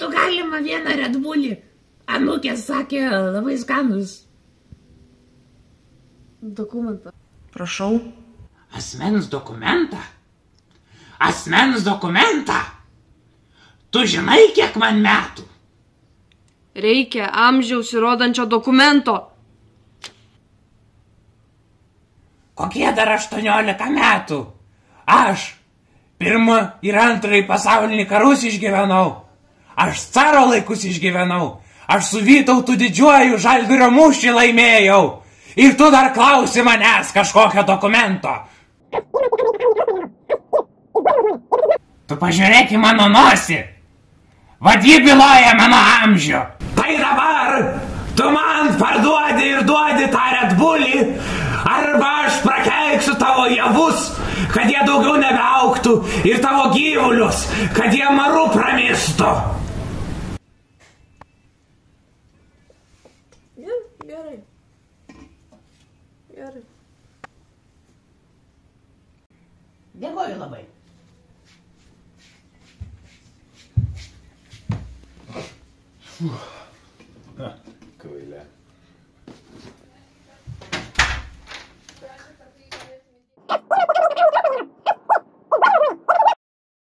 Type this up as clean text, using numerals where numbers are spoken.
Būtų galima vieną Red Bullį. Anūkė sakė, labai skanus. Dokumentą. Prašau. Asmens dokumentą? Asmens dokumentą? Tu žinai, kiek man metų? Reikia amžiaus įrodančio dokumento. Kokie dar 18 metų? Aš pirmą ir antrąjį pasaulinį karus išgyvenau. Aš caro laikus išgyvenau. Aš su Vytautu Didžiuoju Žalgirio mūšį laimėjau. Ir tu dar klausi manęs kažkokio dokumento. Tu pažiūrėk į mano nosį. Vadi byloja mano amžių. Tai dabar tu man parduodi ir duodi tą Red Bullį, arba aš prakeiksiu tavo javus, kad jie daugiau nebeaugtų, ir tavo gyvulius, kad jie maru pramistų. Gerai. Gerai. Dėkoju labai. Ja.